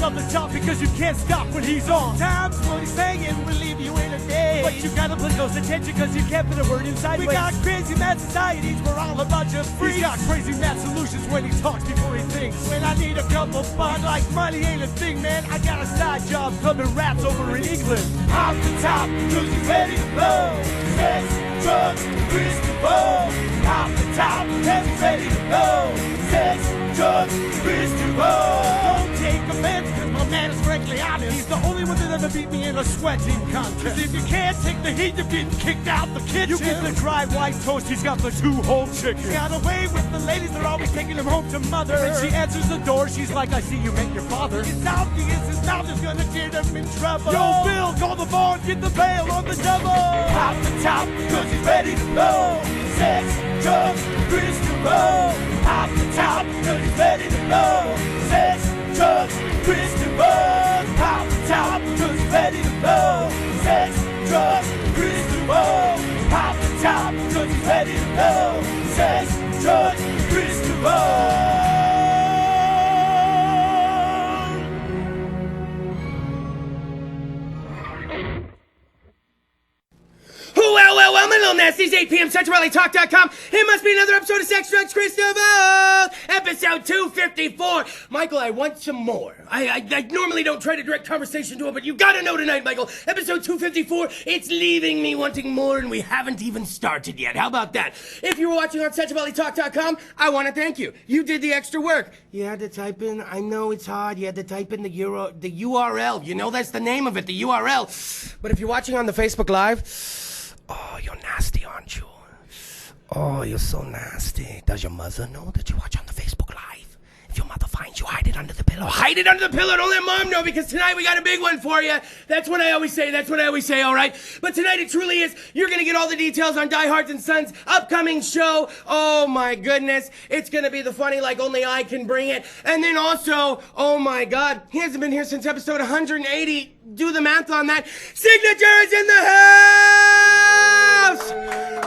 love the job because you can't stop when he's on. Times what he's saying will leave you in a daze. But you gotta put close attention because you can't put a word inside. We got crazy mad societies, we're all a bunch of freaks. He's got crazy mad solutions when he talks before he thinks. When I need a couple bucks, like money ain't a thing, man. I got a side job clubbing rats over in England. Off the top, cause he's ready to blow. Sex, drugs, Kris DeVold. Off the top, and he's ready to go. Sex, drugs, Kris DeVold. Don't take offense, cause my man is frankly honest. He's the only one that ever beat me in a sweating contest. Cause if you can't take the heat, you're getting kicked out the kitchen. You get the dry white toast, he's got the 2-whole chicken. He got away with the ladies, they're always taking him home to mother. And she answers the door, she's like, I see you met your father. It's obvious his mouth is gonna get him in trouble. Yo, Bill, call the bar and get the bail on the double. Off the top, cause he's ready to blow. Sex, drugs, Kris DeVold. Off the top, cause he's ready to blow. Sex, drugs, Kris DeVold. Off the top, cause he's ready to blow. Sex, drugs, Kris DeVold. Off the top, cause he's ready to blow. Sex, drugs, Kris DeVold. Well, my little nasties, 8 p.m. CentralValleyTalk.com. It must be another episode of Sex, Drugs, Kris DeVold, episode 254. Michael, I want some more. I normally don't try to direct conversation to it, but you gotta know tonight, Michael. Episode 254, it's leaving me wanting more, and we haven't even started yet. How about that? If you were watching on CentralValleyTalk.com, I want to thank you. You did the extra work. You had to type in, I know it's hard, you had to type in the URL. You know that's the name of it, the URL. But if you're watching on the Facebook Live, oh, you're nasty, aren't you? Oh, you're so nasty. Does your mother know that you watch on the Facebook Live? If your mother finds you, hide it under the pillow. Hide it under the pillow. Don't let Mom know, because tonight we got a big one for you. That's what I always say, all right? But tonight it truly is. You're going to get all the details on Die Hard and Sons' upcoming show. Oh, my goodness. It's going to be the funny like only I can bring it. And then also, oh, my God, he hasn't been here since episode 180. Do the math on that. Signature is in the house!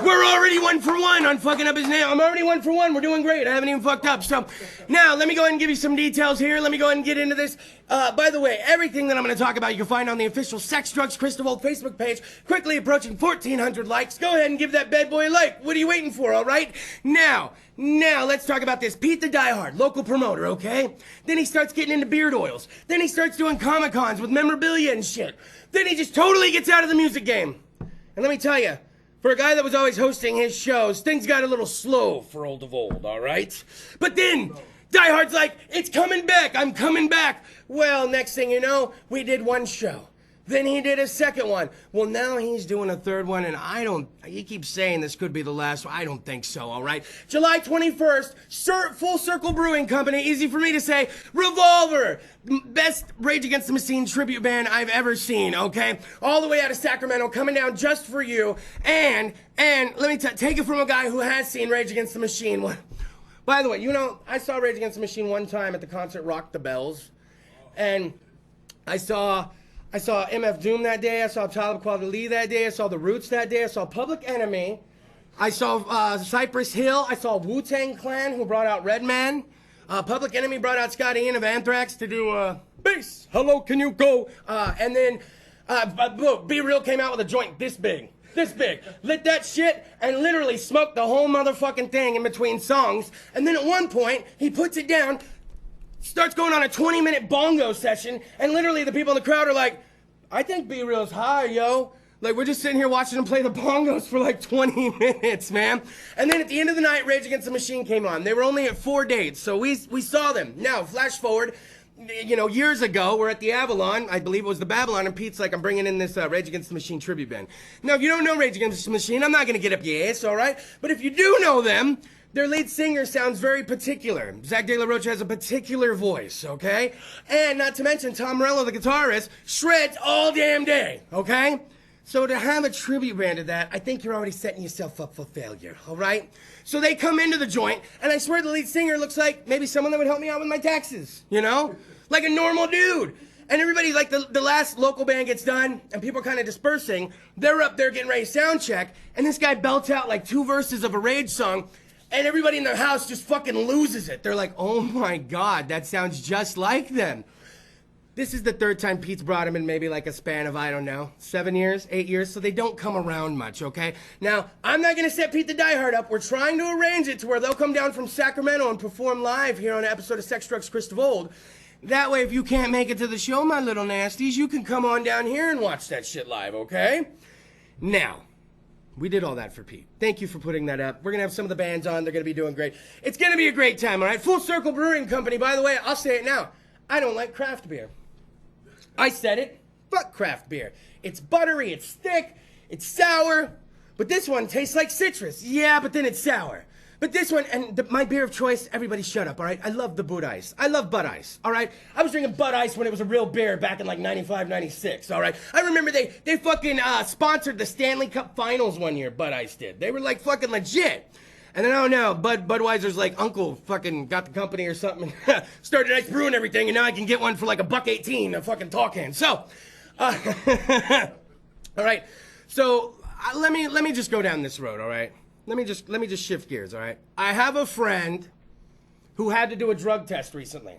We're already 1 for 1 on fucking up his name. I'm already 1 for 1. We're doing great. I haven't even fucked up. So now let me go ahead and give you some details here. Let me go ahead and get into this. By the way, everything that I'm going to talk about you can find on the official Sex, Drugs, Kris DeVold Facebook page. Quickly approaching 1,400 likes. Go ahead and give that bad boy a like. What are you waiting for, all right? Now, let's talk about this. Pete the Die Hard, local promoter, okay? Then he starts getting into beard oils. Then he starts doing Comic-Cons with memorabilia and shit. Then he just totally gets out of the music game. And let me tell you, for a guy that was always hosting his shows, things got a little slow for old DeVold, all right? But then Die Hard's like, it's coming back, I'm coming back. Well, next thing you know, we did 1 show. Then he did a second one. Well, now he's doing a 3rd one, and he keeps saying this could be the last one. I don't think so, all right? July 21st, Full Circle Brewing Company, easy for me to say, Revolver, best Rage Against the Machine tribute band I've ever seen, okay? All the way out of Sacramento, coming down just for you, and let me take it from a guy who has seen Rage Against the Machine. By the way, you know, I saw Rage Against the Machine one time at the concert Rock the Bells, and I saw MF Doom that day, I saw Talib Kweli that day, I saw The Roots that day, I saw Public Enemy, I saw Cypress Hill, I saw Wu-Tang Clan, who brought out Redman, Public Enemy brought out Scott Ian of Anthrax to do Bass, Hello Can You Go, and then Be Real came out with a joint this big, lit that shit and literally smoked the whole motherfucking thing in between songs, and then at one point, he puts it down, starts going on a 20-minute bongo session, and literally the people in the crowd are like, I think Be Real's high, yo. Like, we're just sitting here watching him play the bongos for like 20 minutes, man. And then at the end of the night, Rage Against the Machine came on. They were only at 4 dates, so we saw them. Now, flash forward, you know, years ago, we're at the Avalon. I believe it was the Babylon, and Pete's like, I'm bringing in this Rage Against the Machine tribute band. Now, if you don't know Rage Against the Machine, I'm not going to get up your ass, all right? But if you do know them, their lead singer sounds very particular. Zach De La Rocha has a particular voice, okay? And not to mention, Tom Morello, the guitarist, shreds all damn day, okay? So to have a tribute band to that, I think you're already setting yourself up for failure, all right? So they come into the joint, and I swear the lead singer looks like maybe someone that would help me out with my taxes, you know? Like a normal dude. And everybody, like the last local band gets done, and people are kind of dispersing. They're up there getting ready to sound check, and this guy belts out like 2 verses of a Rage song, and everybody in the house just fucking loses it. They're like, oh my God, that sounds just like them. This is the third time Pete's brought him in maybe like a span of, I don't know, 7 years, 8 years, so they don't come around much, okay? Now, I'm not gonna set Pete the Diehard up. We're trying to arrange it to where they'll come down from Sacramento and perform live here on an episode of Sex, Drugs, Kris DeVold. That way, if you can't make it to the show, my little nasties, you can come on down here and watch that shit live, okay? Now, we did all that for Pete. Thank you for putting that up. We're gonna have some of the bands on. They're gonna be doing great. It's gonna be a great time, all right? Full Circle Brewing Company, by the way, I'll say it now. I don't like craft beer. I said it. Fuck craft beer. It's buttery, it's thick, it's sour, but this one tastes like citrus. Yeah, but then it's sour. But this one, and my beer of choice, everybody shut up, all right? I love the Bud Ice. I love Bud Ice, all right? I was drinking Bud Ice when it was a real beer back in like 95, 96, all right? I remember they fucking sponsored the Stanley Cup Finals one year, Bud Ice did. They were like fucking legit. And then, I don't know, Budweiser's like uncle fucking got the company or something and started Ice Brewing everything, and now I can get one for like $1.18, a fucking tall can. So, all right, so let me just go down this road, all right? Let me just shift gears, all right? I have a friend who had to do a drug test recently.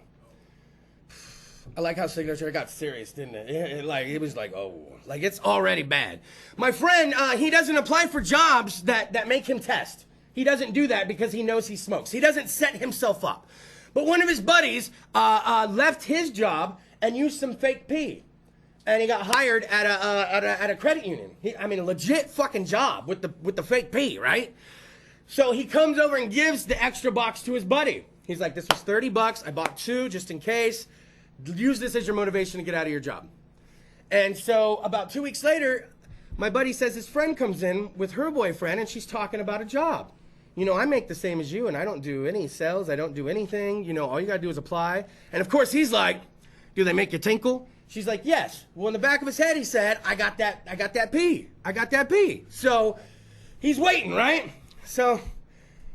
I like how Cignaga got serious, didn't it? It was like, oh, like it's already bad. My friend, he doesn't apply for jobs that make him test. He doesn't do that because he knows he smokes. He doesn't set himself up. But one of his buddies left his job and used some fake pee. And he got hired at a credit union. I mean, a legit fucking job with the fake pee, right? So he comes over and gives the extra box to his buddy. He's like, this was $30. I bought 2 just in case. Use this as your motivation to get out of your job. And so about 2 weeks later, my buddy says his friend comes in with her boyfriend and she's talking about a job. You know, I make the same as you and I don't do any sales. I don't do anything. You know, all you gotta do is apply. And of course he's like, do they make you tinkle? She's like, yes. Well, in the back of his head, he said, I got that pee. So he's waiting, right? So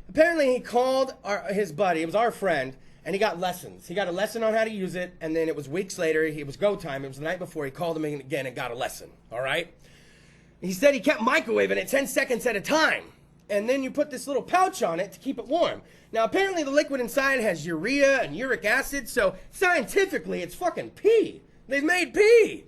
apparently he called his buddy, it was our friend, and he got lessons. He got a lesson on how to use it, and then it was weeks later, it was go time. It was the night before, he called him again and got a lesson, all right? He said he kept microwaving it 10 seconds at a time. And then you put this little pouch on it to keep it warm. Now, apparently the liquid inside has urea and uric acid, so scientifically, it's fucking pee. They've made pee.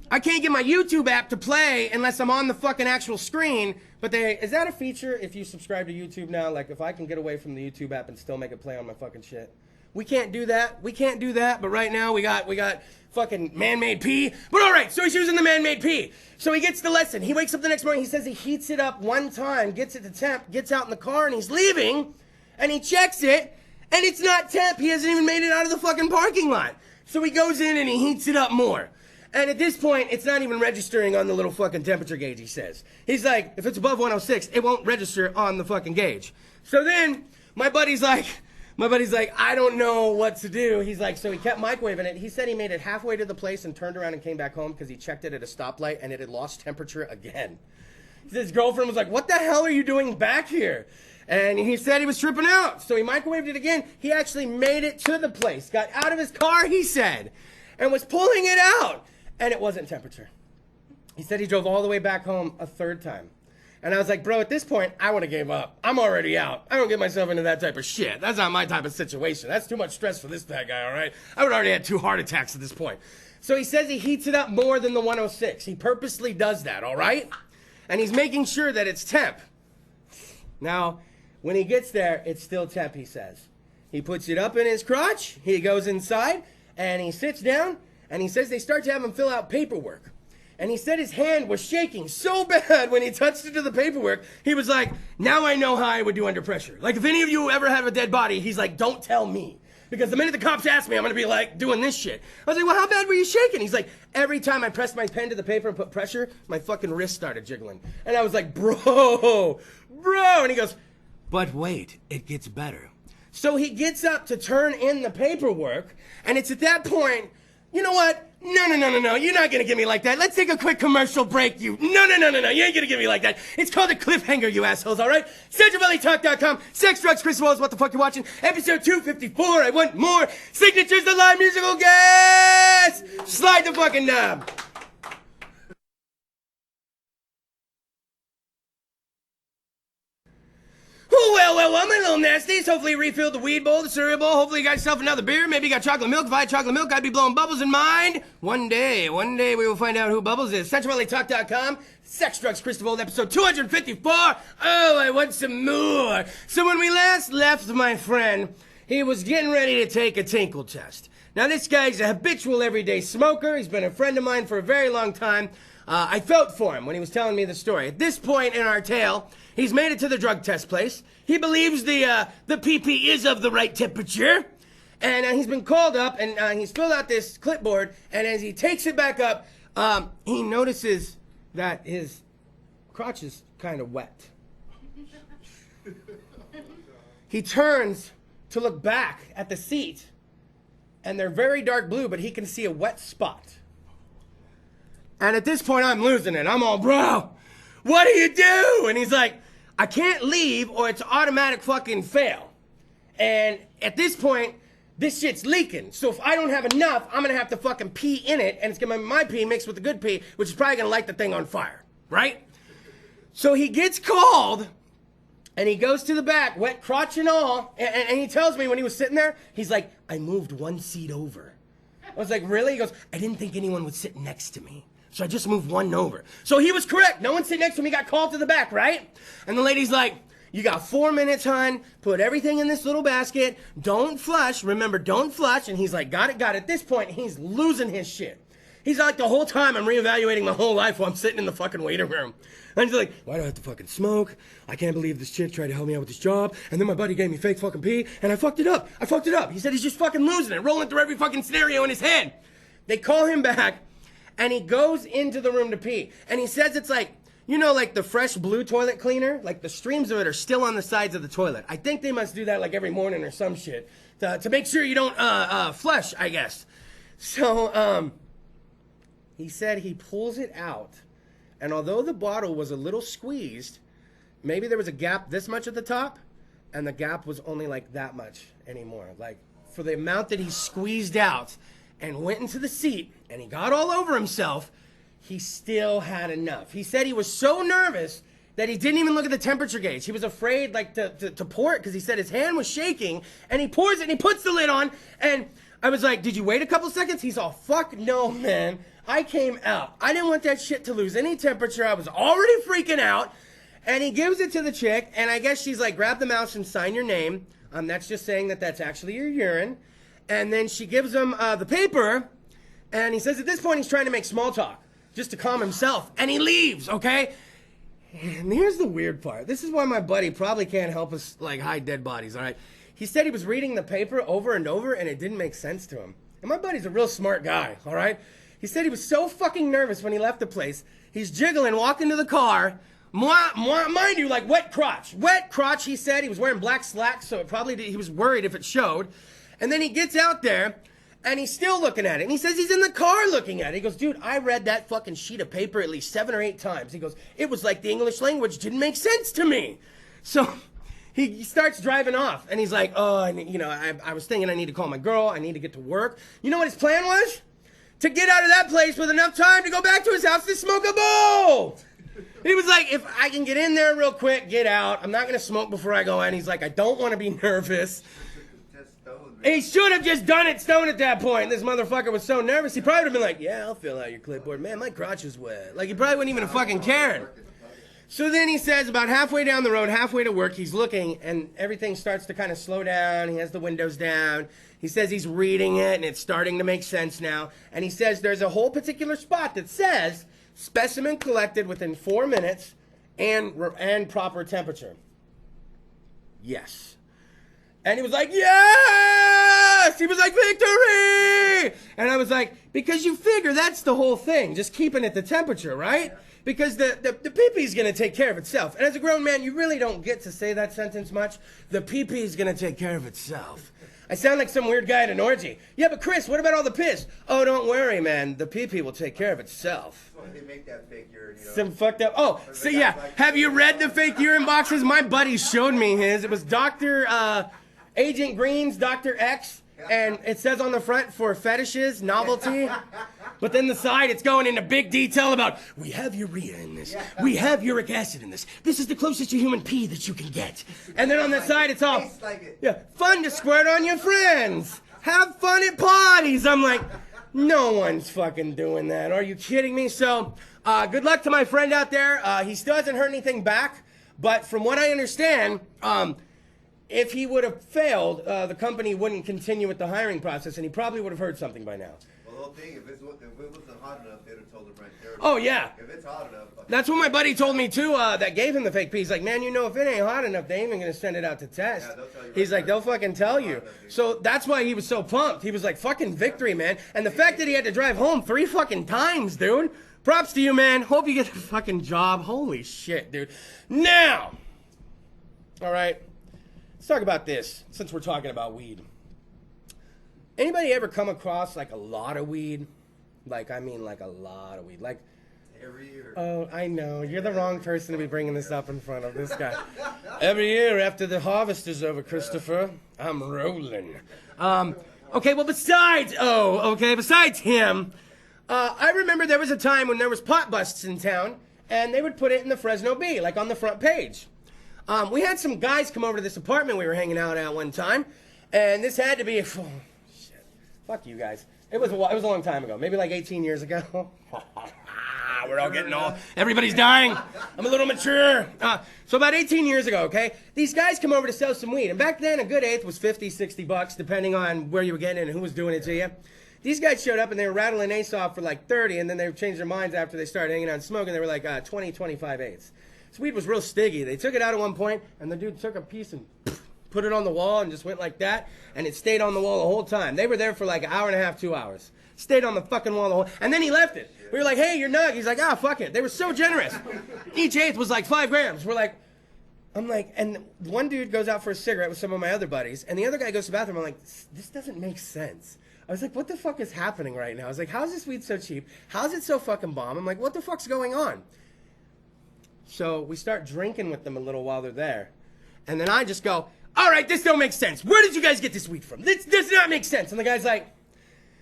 I can't get my YouTube app to play unless I'm on the fucking actual screen, but is that a feature if you subscribe to YouTube now? Like, if I can get away from the YouTube app and still make it play on my fucking shit? We can't do that. We can't do that, but right now we got fucking man-made pee. But all right, so he's using the man-made pee. So he gets the lesson. He wakes up the next morning. He says he heats it up one time, gets it to temp, gets out in the car, and he's leaving, and he checks it, and it's not temp. He hasn't even made it out of the fucking parking lot. So he goes in and he heats it up more. And at this point, it's not even registering on the little fucking temperature gauge, he says. He's like, if it's above 106, it won't register on the fucking gauge. So then my buddy's like, I don't know what to do. He's like, so he kept microwaving it. He said he made it halfway to the place and turned around and came back home because he checked it at a stoplight and it had lost temperature again. His girlfriend was like, what the hell are you doing back here? And he said he was tripping out. So he microwaved it again. He actually made it to the place, got out of his car, he said, and was pulling it out. And it wasn't temperature. He said he drove all the way back home a third time. And I was like, bro, at this point, I would have gave up. I'm already out. I don't get myself into that type of shit. That's not my type of situation. That's too much stress for this guy, all right? I would already had 2 heart attacks at this point. So he says he heats it up more than the 106. He purposely does that, all right? And he's making sure that it's temp. Now, when he gets there, it's still temp, he says. He puts it up in his crotch. He goes inside, and he sits down, and he says they start to have him fill out paperwork. And he said his hand was shaking so bad when he touched it to the paperwork, he was like, now I know how I would do under pressure. Like, if any of you ever have a dead body, he's like, don't tell me. Because the minute the cops ask me, I'm going to be like, doing this shit. I was like, well, how bad were you shaking? He's like, every time I pressed my pen to the paper and put pressure, my fucking wrist started jiggling. And I was like, bro. And he goes, but wait, it gets better. So he gets up to turn in the paperwork, and it's at that point, you know what? No, you're not gonna get me like that. Let's take a quick commercial break, you. No, you ain't gonna get me like that. It's called a cliffhanger, you assholes, all right? CentralValleyTalk.com, Sex, Drugs, Kris DeVold, what the fuck you watching? Episode 254, I want more. Signatures, the live musical guest! Slide the fucking knob. Well, my little nasties. Hopefully you refilled the weed bowl, the cereal bowl. Hopefully you got yourself another beer. Maybe you got chocolate milk. If I had chocolate milk, I'd be blowing bubbles in mine. One day we will find out who Bubbles is. CentralLATalk.com. Sex, Drugs, Kris DeVold, episode 254. Oh, I want some more. So when we last left my friend, he was getting ready to take a tinkle test. Now this guy's a habitual everyday smoker. He's been a friend of mine for a very long time. I felt for him when he was telling me the story. At this point in our tale, he's made it to the drug test place. He believes the PP is of the right temperature. And he's been called up, and he's filled out this clipboard. And as he takes it back up, he notices that his crotch is kind of wet. He turns to look back at the seat, and they're very dark blue, but he can see a wet spot. And at this point, I'm losing it. I'm all, bro, what do you do? And he's like, I can't leave or it's automatic fucking fail. And at this point, this shit's leaking. So if I don't have enough, I'm gonna have to fucking pee in it, and it's gonna be my pee mixed with the good pee, which is probably gonna light the thing on fire, right? So he gets called, and he goes to the back, wet crotch and all, and he tells me when he was sitting there, he's like, I moved one seat over. I was like, really? He goes, I didn't think anyone would sit next to me. So I just moved one over. So he was correct. No one sitting next to me got called to the back, right? And the lady's like, you got 4 minutes, hon. Put everything in this little basket. Don't flush. Remember, don't flush. And he's like, got it. At this point, he's losing his shit. He's like, the whole time I'm reevaluating my whole life while I'm sitting in the fucking waiting room. And he's like, why do I have to fucking smoke? I can't believe this chick tried to help me out with this job. And then my buddy gave me fake fucking pee. And I fucked it up. He said he's just fucking losing it, rolling through every fucking scenario in his head. They call him back. And he goes into the room to pee. And he says it's like, you know, like the fresh blue toilet cleaner? Like the streams of it are still on the sides of the toilet. I think they must do that like every morning or some shit. To make sure you don't flush, I guess. So, he said he pulls it out. And although the bottle was a little squeezed, maybe there was a gap this much at the top. And the gap was only like that much anymore. Like for the amount that he squeezed out and went into the seat, and he got all over himself, he still had enough. He said he was so nervous that he didn't even look at the temperature gauge. He was afraid like to pour it because he said his hand was shaking, and he pours it and he puts the lid on, and I was like, did you wait a couple seconds? He's all, fuck no, man. I came out. I didn't want that shit to lose any temperature. I was already freaking out. And he gives it to the chick, and I guess she's like, grab the mouse and sign your name. That's just saying that that's actually your urine. And then she gives him the paper, and he says at this point he's trying to make small talk, just to calm himself, and he leaves, okay? And here's the weird part. This is why my buddy probably can't help us, like, hide dead bodies, all right? He said he was reading the paper over and over, and it didn't make sense to him. And my buddy's a real smart guy, all right? He said he was so fucking nervous when he left the place. He's jiggling, walking to the car. Mind you, like, wet crotch. Wet crotch, he said. He was wearing black slacks, so he was worried if it showed. And then he gets out there, and he's still looking at it. And he says he's in the car looking at it. He goes, dude, I read that fucking sheet of paper at least 7 or 8 times. He goes, it was like the English language didn't make sense to me. So he starts driving off, and he's like, oh, I was thinking I need to call my girl. I need to get to work. You know what his plan was? To get out of that place with enough time to go back to his house to smoke a bowl. He was like, if I can get in there real quick, get out. I'm not going to smoke before I go in. He's like, I don't want to be nervous. He should have just done it stoned at that point. This motherfucker was so nervous. He probably would have been like, yeah, I'll fill out your clipboard. Man, my crotch is wet. Like, he probably wouldn't even have fucking cared. So then he says about halfway down the road, halfway to work, he's looking, and everything starts to kind of slow down. He has the windows down. He says he's reading it, and it's starting to make sense now. And he says there's a whole particular spot that says specimen collected within 4 minutes and proper temperature. Yes. And he was like, yes! He was like, victory! And I was like, because you figure that's the whole thing, just keeping it the temperature, right? Because the pee-pee's gonna take care of itself. And as a grown man, you really don't get to say that sentence much. The pee-pee's gonna take care of itself. I sound like some weird guy at an orgy. Yeah, but Chris, what about all the piss? Oh, don't worry, man. The pee-pee will take care of itself. They make that fake urine, Some fucked up. Oh, so yeah. Have you read the fake urine boxes? My buddy showed me his. It was Agent Green's Dr. X, and it says on the front for fetishes, novelty. But then the side, it's going into big detail about, we have urea in this. We have uric acid in this. This is the closest to human pee that you can get. And then on the side, it's all, yeah, fun to squirt on your friends. Have fun at parties. I'm like, no one's fucking doing that. Are you kidding me? So, good luck to my friend out there. He still hasn't heard anything back. But from what I understand, if he would have failed, the company wouldn't continue with the hiring process, and he probably would have heard something by now. Well, the whole thing, if it wasn't hot enough, they'd have told him right there. Oh, yeah. If it's hot enough. That's what my buddy told me, too, that gave him the fake pee. He's like, man, you know, if it ain't hot enough, they ain't even going to send it out to test. Yeah, they'll tell you He's like, they'll fucking tell you. So that's why he was so pumped. He was like, fucking victory, man. And the fact that he had to drive home 3 fucking times, dude. Props to you, man. Hope you get the fucking job. Holy shit, dude. Now, all right, let's talk about this, since we're talking about weed. Anybody ever come across, like, a lot of weed? Like, I mean, like, a lot of weed. Like, every year. Oh, I know. You're the wrong person to be bringing this up in front of this guy. Every year after the harvest is over, Christopher, I'm rolling. Okay, well, besides him, I remember there was a time when there was pot busts in town, and they would put it in the Fresno Bee, like on the front page. We had some guys come over to this apartment we were hanging out at one time, and this had to be, shit, fuck you guys. It was a long time ago, maybe like 18 years ago. We're all getting old. Everybody's dying. I'm a little mature. So about 18 years ago, okay, these guys come over to sell some weed. And back then, a good eighth was 50, 60 bucks, depending on where you were getting it and who was doing it to you. These guys showed up, and they were rattling eighths off for like 30, and then they changed their minds after they started hanging out and smoking. They were like 20, 25 eighths. This weed was real stiggy. They took it out at one point, and the dude took a piece and put it on the wall and just went like that, and it stayed on the wall the whole time. They were there for like an hour and a half, 2 hours. Stayed on the fucking wall the whole, and then he left it. We were like, hey, you're nug. He's like, ah, fuck it. They were so generous. Each eighth was like 5 grams. I'm like, and one dude goes out for a cigarette with some of my other buddies, and the other guy goes to the bathroom. I'm like, this doesn't make sense. I was like, what the fuck is happening right now? I was like, how's this weed so cheap? How's it so fucking bomb? I'm like, what the fuck's going on? So we start drinking with them a little while they're there. And then I just go, all right, this don't make sense. Where did you guys get this weed from? This does not make sense. And the guy's like,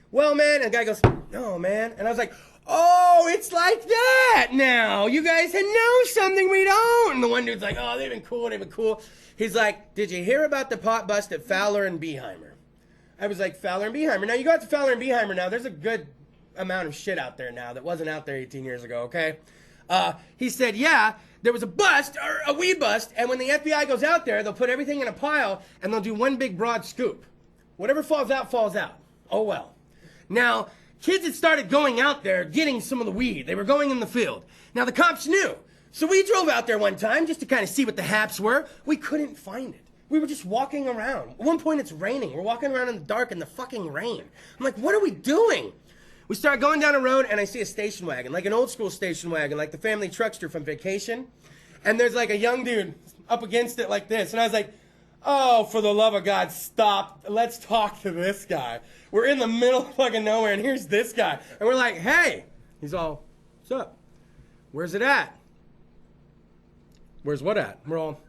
well, man. And the guy goes, no, man. And I was like, oh, it's like that now. You guys know something we don't. And the one dude's like, oh, they've been cool. He's like, did you hear about the pot bust at Fowler and Beheimer? I was like, Fowler and Beheimer. Now, you go out to Fowler and Beheimer now. There's a good amount of shit out there now that wasn't out there 18 years ago, okay? He said, yeah, there was a bust, or a weed bust, and when the FBI goes out there, they'll put everything in a pile, and they'll do one big broad scoop. Whatever falls out, falls out. Oh, well. Now, kids had started going out there getting some of the weed. They were going in the field. Now, the cops knew. So we drove out there one time just to kind of see what the haps were. We couldn't find it. We were just walking around. At one point, it's raining. We're walking around in the dark in the fucking rain. I'm like, what are we doing? We start going down a road, and I see a station wagon, like an old school station wagon, like the family truckster from Vacation. And there's like a young dude up against it like this. And I was like, oh, for the love of God, stop. Let's talk to this guy. We're in the middle of fucking nowhere, and here's this guy. And we're like, hey. He's all, what's up? Where's it at? Where's what at? We're all,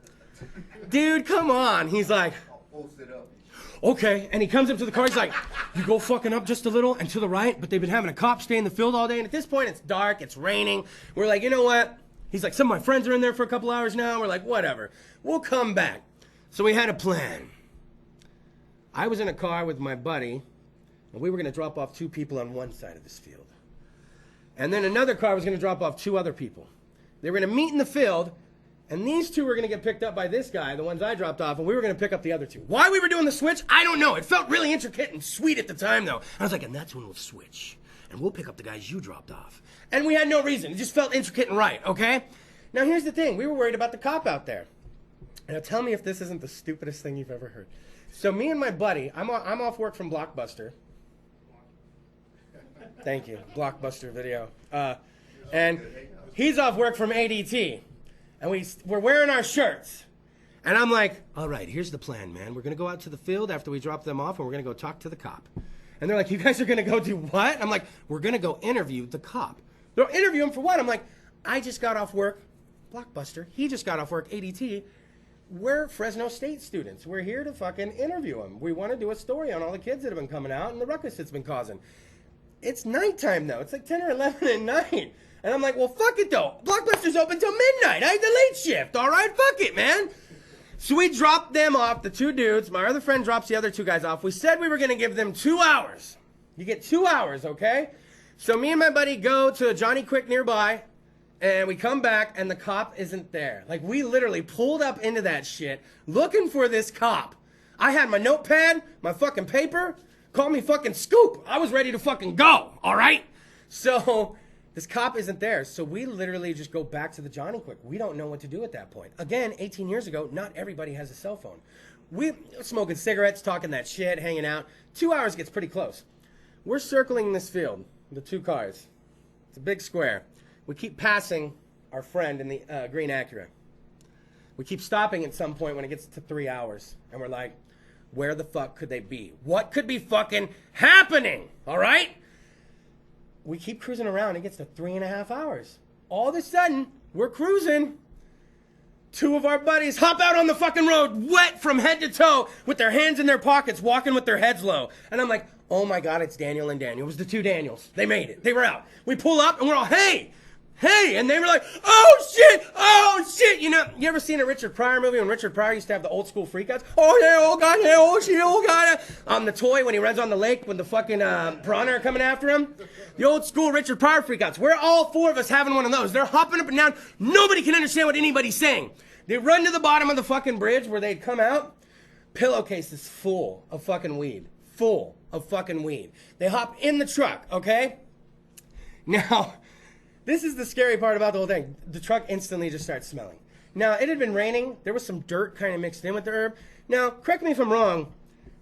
dude, come on. He's like, okay. And he comes up to the car. He's like, you go fucking up just a little and to the right, but they've been having a cop stay in the field all day. And at this point, it's dark. It's raining. We're like, you know what? He's like, some of my friends are in there for a couple hours now. We're like, whatever. We'll come back. So we had a plan. I was in a car with my buddy, and we were going to drop off 2 people on one side of this field. And then another car was going to drop off 2 other people. They were going to meet in the field, and these 2 were going to get picked up by this guy, the ones I dropped off, and we were going to pick up the other 2. Why we were doing the switch, I don't know. It felt really intricate and sweet at the time, though. I was like, and that's when we'll switch, and we'll pick up the guys you dropped off. And we had no reason. It just felt intricate and right, okay? Now, here's the thing. We were worried about the cop out there. Now, tell me if this isn't the stupidest thing you've ever heard. So me and my buddy, I'm off work from Blockbuster. Thank you, Blockbuster Video. And he's off work from ADT. And we're wearing our shirts. And I'm like, all right, here's the plan, man. We're going to go out to the field after we drop them off, and we're going to go talk to the cop. And they're like, you guys are going to go do what? And I'm like, we're going to go interview the cop. They'll interview him for what? I'm like, I just got off work, Blockbuster. He just got off work, ADT. We're Fresno State students. We're here to fucking interview him. We want to do a story on all the kids that have been coming out and the ruckus it's been causing. It's nighttime though. It's like 10 or 11 at night. And I'm like, well, fuck it though. Blockbuster's open till midnight. I had the late shift. All right, fuck it, man. So we dropped them off, the 2 dudes. My other friend drops the other 2 guys off. We said we were going to give them 2 hours. You get 2 hours, okay? So me and my buddy go to Johnny Quick nearby, and we come back, and the cop isn't there. Like, we literally pulled up into that shit looking for this cop. I had my notepad, my fucking paper. Call me fucking Scoop. I was ready to fucking go, all right? So this cop isn't there, so we literally just go back to the Johnny Quick. We don't know what to do at that point. Again, 18 years ago, not everybody has a cell phone. We smoking cigarettes, talking that shit, hanging out. 2 hours gets pretty close. We're circling this field, the 2 cars. It's a big square. We keep passing our friend in the green Acura. We keep stopping at some point when it gets to 3 hours, and we're like, where the fuck could they be? What could be fucking happening? All right? We keep cruising around. It gets to 3.5 hours. All of a sudden, we're cruising. 2 of our buddies hop out on the fucking road, wet from head to toe, with their hands in their pockets, walking with their heads low. And I'm like, oh my God, it's Daniel and Daniel. It was the 2 Daniels. They made it. They were out. We pull up, and we're all, hey! Hey! And they were like, oh shit! Oh shit! You know, you ever seen a Richard Pryor movie when Richard Pryor used to have the old school freakouts? Oh yeah, oh God, yeah, oh shit, oh God. The toy when he runs on the lake when the fucking piranha are coming after him. The old school Richard Pryor freakouts. We're all 4 of us having one of those. They're hopping up and down. Nobody can understand what anybody's saying. They run to the bottom of the fucking bridge where they'd come out. Pillowcases full of fucking weed. Full of fucking weed. They hop in the truck, okay? Now, this is the scary part about the whole thing. The truck instantly just starts smelling. Now, it had been raining. There was some dirt kind of mixed in with the herb. Now, correct me if I'm wrong.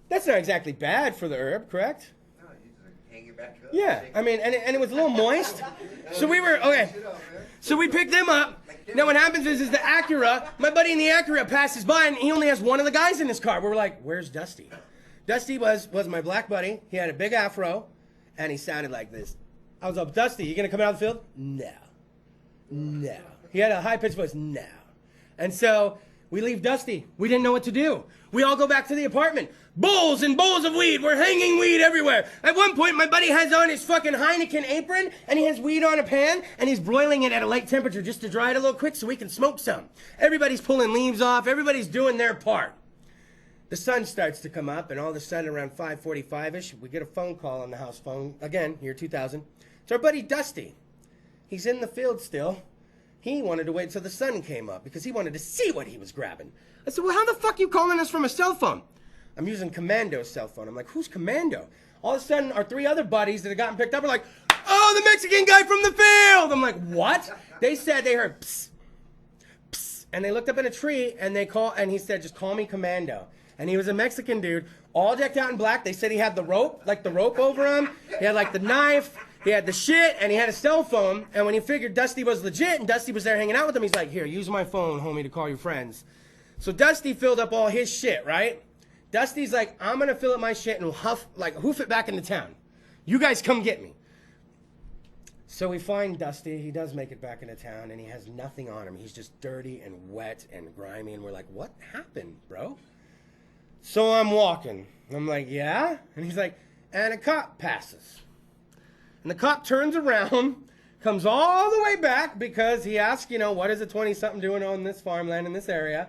That's not exactly bad for the herb, correct? No, you just hang it back up. Yeah, I mean, and it was a little moist. So we were, okay. So we picked them up. Now what happens is the Acura, my buddy in the Acura passes by, and he only has one of the guys in his car. We're like, where's Dusty? Dusty was my black buddy. He had a big afro, and he sounded like this. I was like, Dusty, you gonna come out of the field? No. No. He had a high-pitched voice, no. And so we leave Dusty. We didn't know what to do. We all go back to the apartment. Bowls and bowls of weed. We're hanging weed everywhere. At one point, my buddy has on his fucking Heineken apron, and he has weed on a pan, and he's broiling it at a light temperature just to dry it a little quick so we can smoke some. Everybody's pulling leaves off. Everybody's doing their part. The sun starts to come up, and all of a sudden, around 5:45-ish, we get a phone call on the house phone. Again, year 2000. It's our buddy Dusty. He's in the field still. He wanted to wait till the sun came up because he wanted to see what he was grabbing. I said, well, how the fuck are you calling us from a cell phone? I'm using Commando's cell phone. I'm like, who's Commando? All of a sudden, our 3 other buddies that had gotten picked up are like, oh, the Mexican guy from the field. I'm like, what? They said they heard psst, psst, and they looked up in a tree, and he said, just call me Commando. And he was a Mexican dude, all decked out in black. They said he had the rope over him. He had like the knife. He had the shit, and he had a cell phone. And when he figured Dusty was legit, and Dusty was there hanging out with him, he's like, here, use my phone, homie, to call your friends. So Dusty filled up all his shit, right? Dusty's like, I'm going to fill up my shit and hoof it back into town. You guys come get me. So we find Dusty. He does make it back into town, and he has nothing on him. He's just dirty and wet and grimy, and we're like, what happened, bro? So I'm walking. I'm like, yeah? And he's like, and a cop passes. And the cop turns around, comes all the way back because he asked, what is a 20-something doing on this farmland in this area?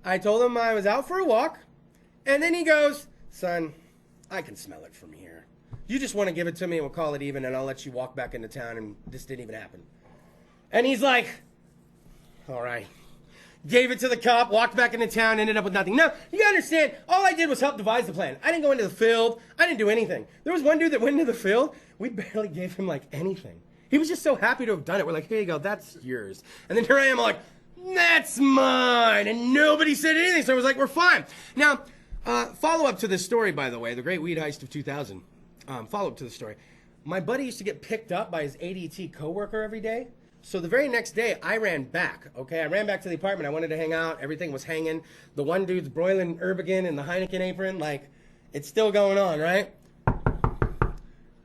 I told him I was out for a walk. And then he goes, son, I can smell it from here. You just want to give it to me and we'll call it even and I'll let you walk back into town, and this didn't even happen. And he's like, all right. Gave it to the cop, walked back into town, ended up with nothing. Now, you gotta understand, all I did was help devise the plan. I didn't go into the field. I didn't do anything. There was one dude that went into the field. We barely gave him, anything. He was just so happy to have done it. We're like, here you go, that's yours. And then here I am, like, that's mine. And nobody said anything, so I was like, we're fine. Now, follow-up to this story, by the way, the great weed heist of 2000. Follow-up to the story. My buddy used to get picked up by his ADT coworker every day. So the very next day, I ran back, okay? I ran back to the apartment. I wanted to hang out. Everything was hanging. The one dude's broiling herb again in the Heineken apron. It's still going on, right?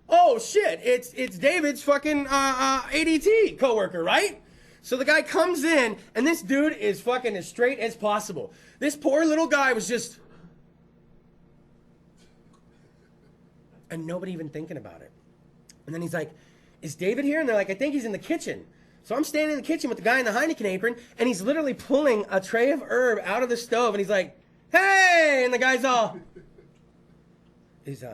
Oh, shit. It's David's fucking ADT coworker, right? So the guy comes in, and this dude is fucking as straight as possible. This poor little guy was just... And nobody even thinking about it. And then he's like, is David here? And they're like, I think he's in the kitchen. So I'm standing in the kitchen with the guy in the Heineken apron, and he's literally pulling a tray of herb out of the stove, and he's like, hey! And the guy's all, is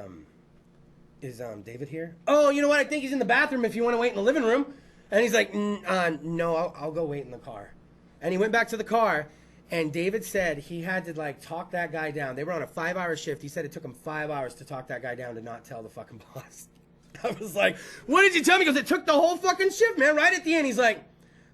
David here? Oh, you know what? I think he's in the bathroom if you want to wait in the living room. And he's like, no, I'll go wait in the car. And he went back to the car, and David said he had to, like, talk that guy down. They were on a 5-hour shift. He said it took him 5 hours to talk that guy down to not tell the fucking boss. I was like, what did you tell me? He goes, it took the whole fucking shift, man. Right at the end, he's like,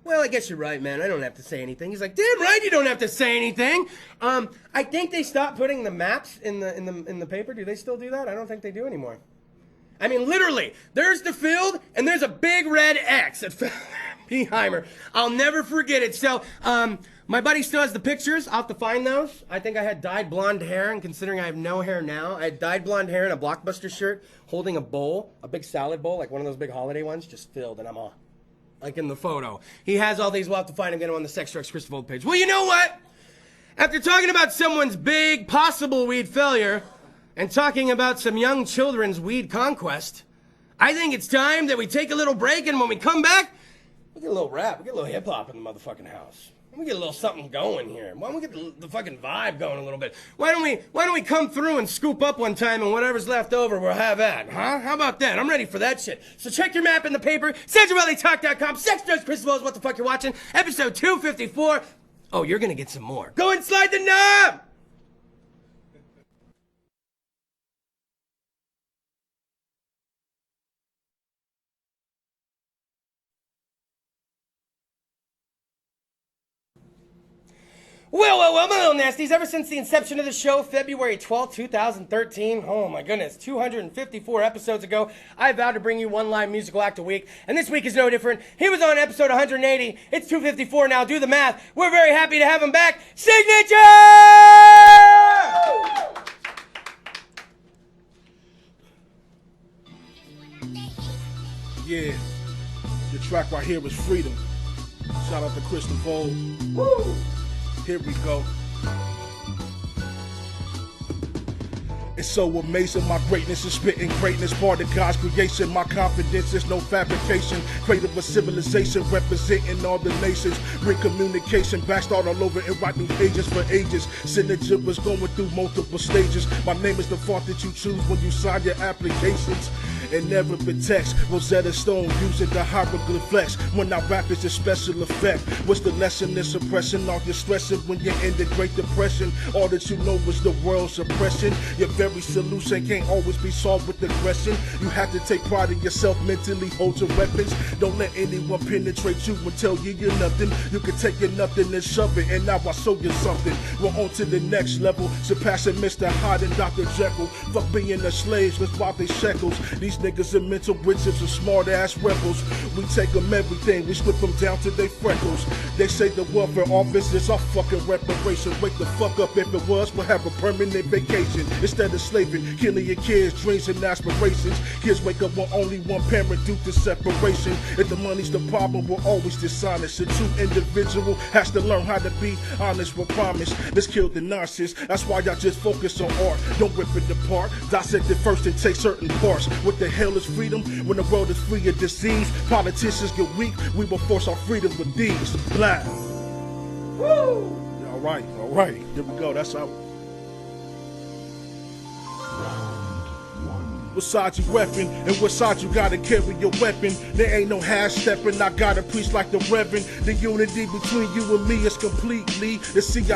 well, I guess you're right, man. I don't have to say anything. He's like, damn right you don't have to say anything. I think they stopped putting the maps in the paper. Do they still do that? I don't think they do anymore. I mean, literally, there's the field, and there's a big red X at Beheimer. I'll never forget it. So, my buddy still has the pictures. I'll have to find those. I think I had dyed blonde hair, and considering I have no hair now, I had dyed blonde hair and a Blockbuster shirt, holding a bowl, a big salad bowl, like one of those big holiday ones, just filled, and I'm all, like in the photo. He has all these. We'll have to find him, get him on the Sex Drugs Kris DeVold page. Well, you know what? After talking about someone's big possible weed failure and talking about some young children's weed conquest, I think it's time that we take a little break, and when we come back, we get a little rap, we get a little hip-hop in the motherfucking house. We get a little something going here. Why don't we get the fucking vibe going a little bit? Why don't we come through and scoop up one time, and whatever's left over we'll have at, huh? How about that? I'm ready for that shit. So check your map in the paper, SexuallyTalk.com, Sex Drugs Kris DeVold is what the fuck you're watching, episode 254. Oh, you're gonna get some more. Go and slide the knob! Well, my little nasties, ever since the inception of the show, February 12th, 2013, oh my goodness, 254 episodes ago, I vowed to bring you one live musical act a week, and this week is no different. He was on episode 180, it's 254 now, do the math. We're very happy to have him back, Cignaga! Yeah, the track right here is Freedom. Shout out to Kris DeVold. Woo! Here we go. It's so amazing, my greatness is spitting greatness, part of God's creation. My confidence is no fabrication, creator of a civilization, representing all the nations. Bring communication, backstart all over and write new pages for ages. Signature was going through multiple stages. My name is the font that you choose when you sign your applications. And never been text, Rosetta Stone using the hieroglyphics. When I rap, it's a special effect. What's the lesson in suppression? All you're stressing when you're in the Great Depression. All that you know is the world's oppression. Your very solution can't always be solved with aggression. You have to take pride in yourself, mentally hold your weapons. Don't let anyone penetrate you and tell you you're nothing. You can take your nothing and shove it, and now I show you something. We're on to the next level, surpassing Mr. Hyde and Dr. Jekyll. Fuck being a slave, let's wipe their shekels. These niggas are mental witches and smart ass rebels. We take them everything, we strip them down to their freckles. They say the welfare office is our fucking reparation. Wake the fuck up, if it was, we'll have a permanent vacation. Instead of slaving, killing your kids, dreams and aspirations. Kids wake up with only one parent due to separation. If the money's the problem, we're always dishonest. A true individual has to learn how to be honest with promise. Let's kill the nonsense, that's why I just focus on art. Don't rip it apart, dissect it first and take certain parts. What the hell is freedom? When the world is free of disease, politicians get weak, we will force our freedom with these. Black. Woo! All right, here we go, that's how. What side you reppin', and what side you gotta carry your weapon. There ain't no half-steppin', I gotta preach like the Reverend. The unity between you and me is completely. The CIG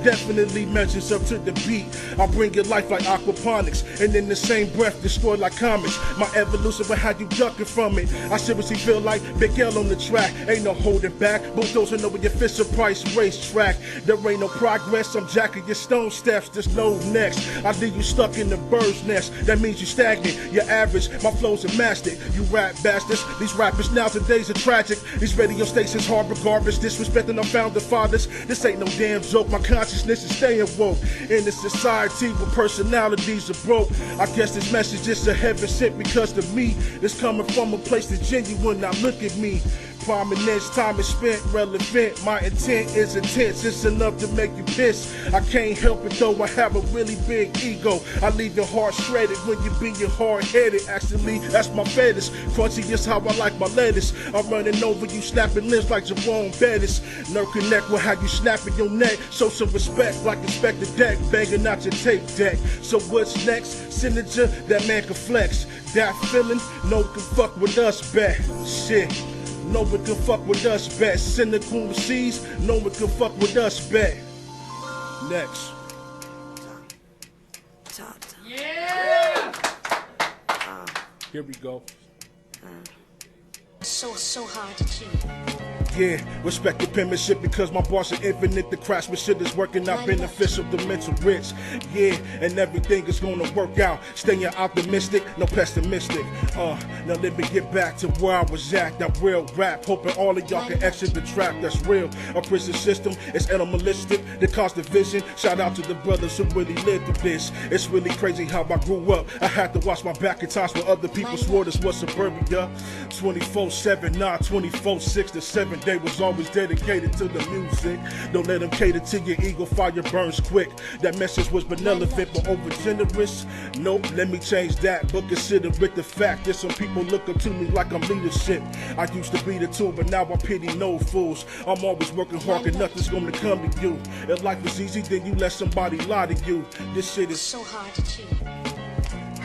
definitely measures up to the beat. I bring it life like aquaponics, and in the same breath destroy like comets. My evolution, but how you duckin' from it. I seriously feel like Big L on the track. Ain't no holding back, bulldozing over your Fisher Price racetrack. There ain't no progress, I'm jacking your stone steps, there's no next. I leave you stuck in the bird's nest, that means you stagnant. You're average, my flows are mastered. You rap bastards, these rappers nowadays are tragic. These radio stations harbor garbage, disrespecting our founder fathers. This ain't no damn joke, my consciousness is staying woke. In a society where personalities are broke, I guess this message is a heaven sent because to me, it's coming from a place that's genuine. Now look at me. prominence, time is spent relevant. My intent is intense, it's enough to make you piss. I can't help it though, I have a really big ego. I leave your heart shredded when you being hard-headed. Actually, that's my fetish. Crunchy is how I like my lettuce. I'm running over you, snapping limbs like Jerome Bettis. Nerve connect with how you snapping your neck. Show some respect like Inspector Deck, banging out your tape deck. So what's next? Signature, that man can flex. That feeling, no one can fuck with us back. Shit, no one can fuck with us back. Cynical seas, no one can fuck with us back. Next. Yeah! Here we go. So hard to cheat. Yeah, respect the penmanship because my bars are infinite. The craftsmanship is working out beneficial to mental rich. Yeah, and everything is gonna work out. Staying optimistic, no pessimistic. Now let me get back to where I was at. That real rap, hoping all of y'all can exit the trap. That's real. Our prison system is animalistic. The cause division. Shout out to the brothers who really lived through this. It's really crazy how I grew up. I had to watch my back in times where other people swore this was suburbia. 24/7, nah, 24/6 to 7 day was always dedicated to the music. Don't let them cater to your ego, fire burns quick. That message was benevolent but over generous. Nope, let me change that, but consider it the fact that some people look up to me like I'm leadership. I used to be the tool, but now I pity no fools. I'm always working hard and nothing's gonna come to you. If life was easy, then you let somebody lie to you. This shit is So hard to cheat.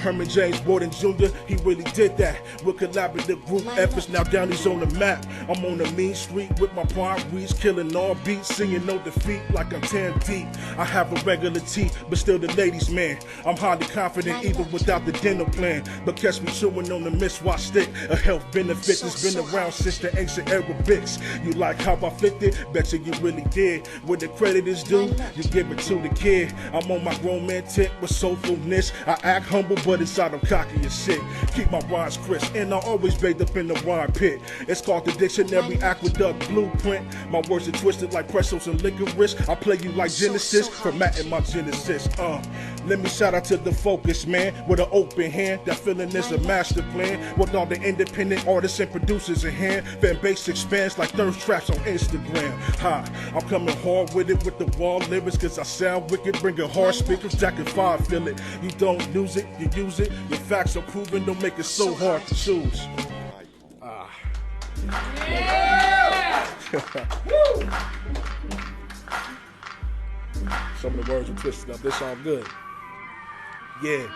Herman James Gordon Jr., he really did that. With collaborative group efforts, now Downey's on the map. I'm on the mean street with my prime reach, killing all beats, singing no defeat like I'm 10 deep. I have a regular tee, but still the ladies' man. I'm highly confident even without the dinner plan. But catch me chewing on the miswatch stick. A health benefit that's been around since the ancient Arabics. You like how I flipped it? Bet you really did. Where the credit is due, you give it to the kid. I'm on my grown man tip with soulfulness. I act humble, but inside I'm cocky as shit. Keep my rhymes crisp, and I always bathed up in the rhyme pit. It's called the dictionary aqueduct blueprint. My words are twisted like pretzels and licorice. I play you like Genesis, formatting my Genesis. Let me shout out to the Focus man with an open hand. That feeling is a master plan. With all the independent artists and producers in hand. Fan base expands like thirst traps on Instagram. I'm coming hard with it with the raw lyrics, cause I sound wicked, bringing hard speakers, Jack and 5 feel it. You don't lose it, you use it. Your facts are proven, don't make it so hard to choose. Some of the words are twisted up, this all good. Yeah.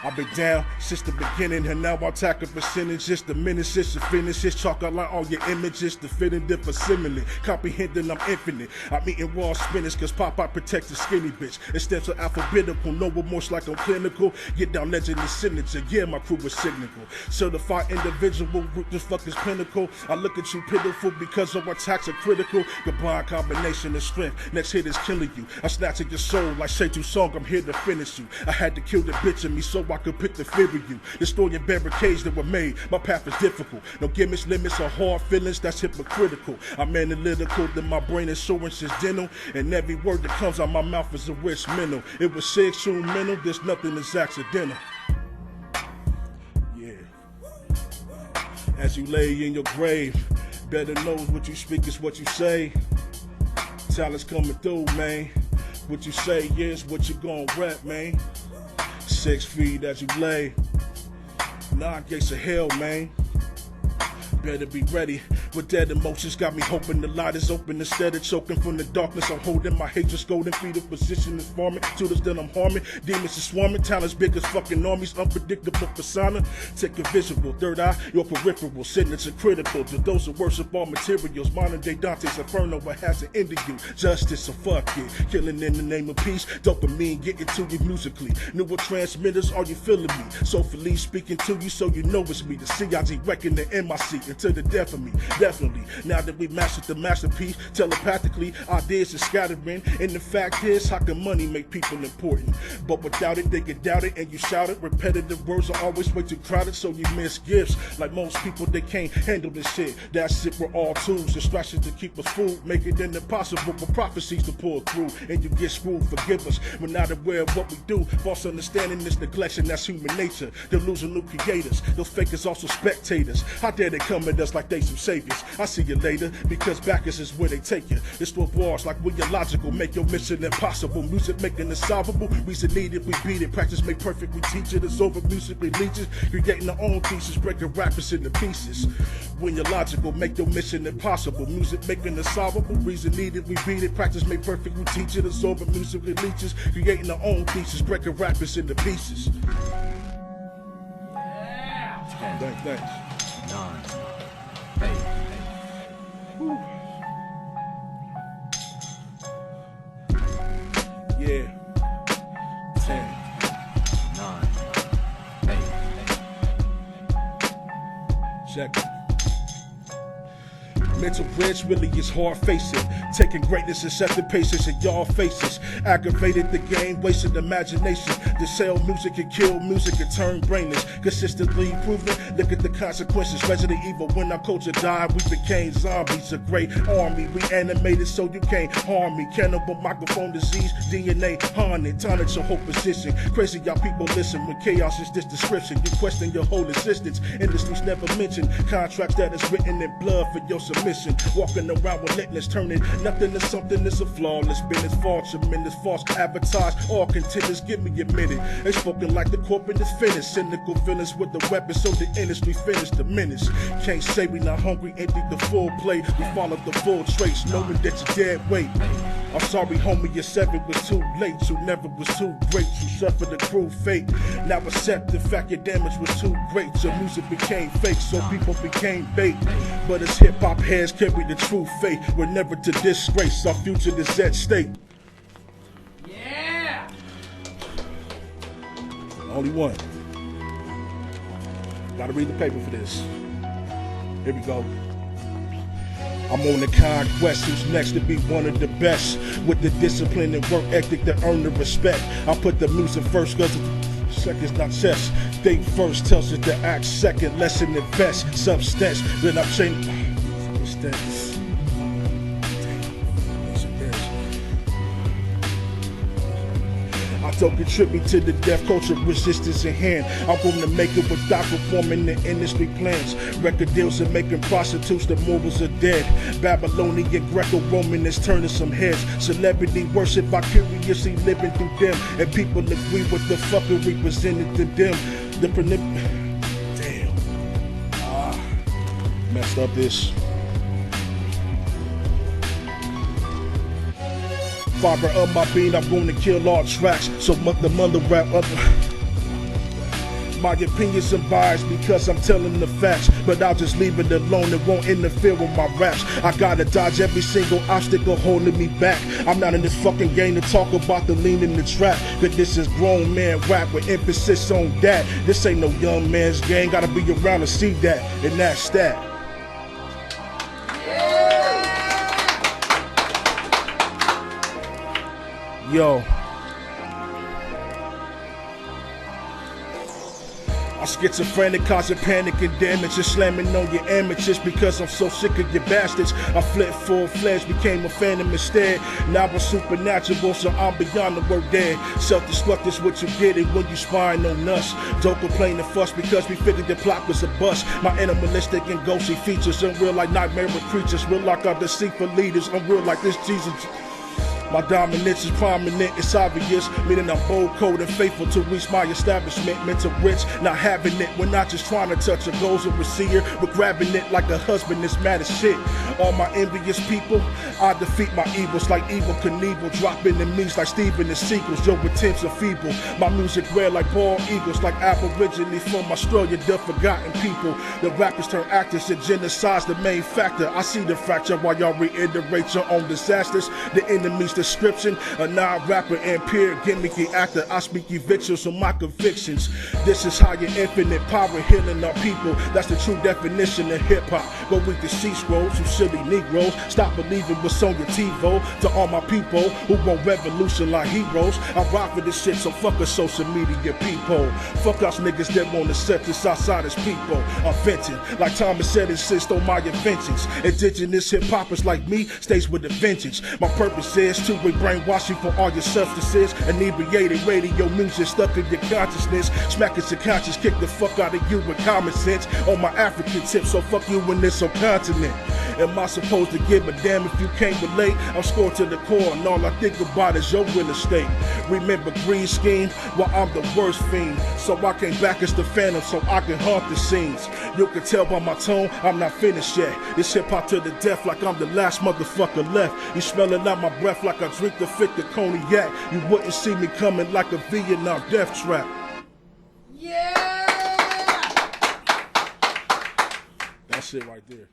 I've been down since the beginning, and now I tackle percentages. The minutes is to finish. It's chalk outline all your images to fit in different simile. Comprehending I'm infinite. I'm eating raw spinach, cause Popeye protects the skinny bitch. It steps are alphabetical, no remorse like I'm clinical. Get down legend and signature, yeah, my crew is cynical. Certified individual, root this fucker's pinnacle. I look at you pitiful because our attacks are critical. Combined combination of strength, next hit is killing you. I snatch at your soul like Shaitu song, I'm here to finish you. I had to kill the bitch in me so I could pick the fear of you. Destroying barricades that were made. My path is difficult. No gimmicks, limits, or hard feelings. That's hypocritical. I'm analytical. Then my brain insurance is dental. And every word that comes out my mouth is a rich mental. It was sexual mental. There's nothing that's accidental. Yeah. As you lay in your grave, better knows what you speak is what you say. Talent's coming through, man. What you say is what you gon' rap, man. 6 feet as you lay. 9 gates of hell, man. Better be ready. With dead emotions got me hoping the light is open instead of choking from the darkness. I'm holding my hatred, golden feet of position is forming. Tutors that I'm harming, demons is swarming. Talents big as fucking armies, unpredictable persona. Take a visual, third eye, your peripheral. Signature critical to those who worship all materials. Modern day Dante's Inferno, but hasn't ended you. Justice, so fuck it. Killing in the name of peace. Dopamine getting to you musically. Neurotransmitters, are you feeling me? Soulfully speaking to you so you know it's me. The CIG wrecking the MIC until the death of me. Definitely. Now that we mastered the masterpiece, telepathically, ideas are scattering. And the fact is, how can money make people important? But without it, they get doubted and you shout it. Repetitive words are always way too crowded, so you miss gifts. Like most people, they can't handle this shit. That's it, we're all tools. Distractions to keep us fooled, make it impossible for prophecies to pull through. And you get screwed, forgive us. We're not aware of what we do. False understanding is neglection, that's human nature. Delusional creators, those fakers also spectators. How dare they come come at us like they some saviors. I see you later, because backers is where they take you. It's for wars like we illogical, make your mission impossible. Music making it solvable, reason needed, we beat it. Practice make perfect, we teach it. It's over musically leeches, creating our own pieces, breaking rappers into pieces. When you're logical, make your mission impossible. Music making it solvable, reason needed, we beat it. Practice make perfect, we teach it. It's over musically leeches, creating our own pieces, breaking rappers into pieces. Yeah. Thanks. 9, 8. Woo. Yeah. 10, 9, 8. Check it. Mental bridge really is hard facing. Taking greatness and setting patience in y'all faces. Aggravated the game, wasted imagination. To sell music and kill music and turn brainless. Consistently proven, look at the consequences. Resident Evil, when our culture died, we became zombies. A great army, we animated so you can't harm me. Cannibal microphone disease, DNA haunted. Tonnage your whole position. Crazy y'all people listen when chaos is this description. You question your whole existence. Industries never mentioned. Contracts that is written in blood for your submission. Walking around relentless, turning nothing to something. It's a flawless business, far tremendous, false advertised. All contenders, give me a minute. They spoken like the corporate is finished. Cynical villains with the weapons, so the industry finished the menace. Can't say we not hungry, empty the full plate. We follow the full trace, knowing that you're dead weight. I'm sorry, homie, your 7 was too late. You never was too great. You suffered a cruel fate. Now accept the fact your damage was too great. Your music became fake, so people became bait. But as hip hop heads carry the true faith, we're never to disgrace. Our future is at stake. Yeah! Only one. Gotta read the paper for this. Here we go. I'm on the conquest, who's next to be one of the best. With the discipline and work ethic to earn the respect. I put the music first cause seconds not chess. Think first tells us to act second. Lesson invest, substance. Then I'm saying I don't contribute to the death culture, resistance in hand. I'm going to make it without reforming the industry plans. Record deals are making prostitutes, the morals are dead. Babylonian, Greco-Roman is turning some heads. Celebrity worship vicariously living through them. And people agree with the fuckery presented to them. Damn. Messed up this. Fiber of my being, I'm going to kill all tracks. So the mother rap up. My opinions are biased because I'm telling the facts. But I'll just leave it alone, it won't interfere with my raps. I gotta dodge every single obstacle holding me back. I'm not in this fucking game to talk about the lean in the trap. But this is grown man rap with emphasis on that. This ain't no young man's game, gotta be around to see that. And that's that. Yo, I'm schizophrenic, causing panic and damage, and slamming on your amateurs because I'm so sick of your bastards. I fled full-fledged, became a phantom instead. Now I'm supernatural, so I'm beyond the word dead. Self-destruct is what you get it when you spying on us. Don't complain and fuss because we figured the plot was a bust. My animalistic and ghostly features, unreal like nightmare creatures, real like our deceitful leaders, unreal like this Jesus. My dominance is prominent, it's obvious, meaning I'm bold, cold, and faithful to reach my establishment. Mental rich, not having it, we're not just trying to touch our goals or receive, we're grabbing it like a husband that's mad as shit. All my envious people, I defeat my evils like evil Knievel, dropping enemies like Steven and sequels. Your attempts are feeble, my music rare like bald eagles, like aborigine from Australia, the forgotten people. The rappers turn actors and genocide's the main factor. I see the fracture while y'all reiterate your own disasters. The enemy's description, a non-rapper and peer gimmicky actor. I speak evictions on my convictions. This is how your infinite power healing our people. That's the true definition of hip-hop. Go read the C-scrolls, you silly Negroes. Stop believing what's on your TiVo. To all my people who want revolution like heroes, I rock for this shit, so fuck a social media people. Fuck us niggas that wanna set this outside as people. I'm venting, like Thomas said, insist on my inventions. Indigenous hip-hoppers like me stays with a vengeance. My purpose is to two-way brainwashing for all your substances. Inebriated radio music stuck in your consciousness. Smacking your conscience, kick the fuck out of you with common sense. On my African tip, so fuck you in this subcontinent. Am I supposed to give a damn if you can't relate? I'm scored to the core and all I think about is your real estate. Remember green scheme? Well, I'm the worst fiend. So I came back as the phantom so I can haunt the scenes. You can tell by my tone, I'm not finished yet. It's hip-hop to the death like I'm the last motherfucker left. You smelling out my breath like I drink the thick of cognac. You wouldn't see me coming like a Vietnam death trap. Yeah! That's it right there.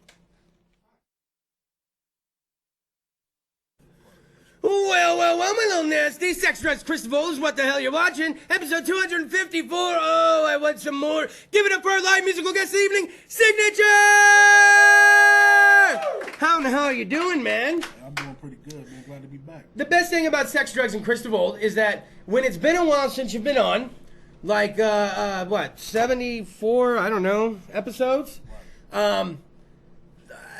Well, my little nasty. Sex Drugs, Kris DeVold is what the hell you're watching. Episode 254. Oh, I want some more. Give it up for our live musical guest this evening, Cignaga! How in the hell are you doing, man? I'm doing pretty good, man. Glad to be back. The best thing about Sex, Drugs, and Kris DeVold is that when it's been a while since you've been on, like, 74, I don't know, episodes?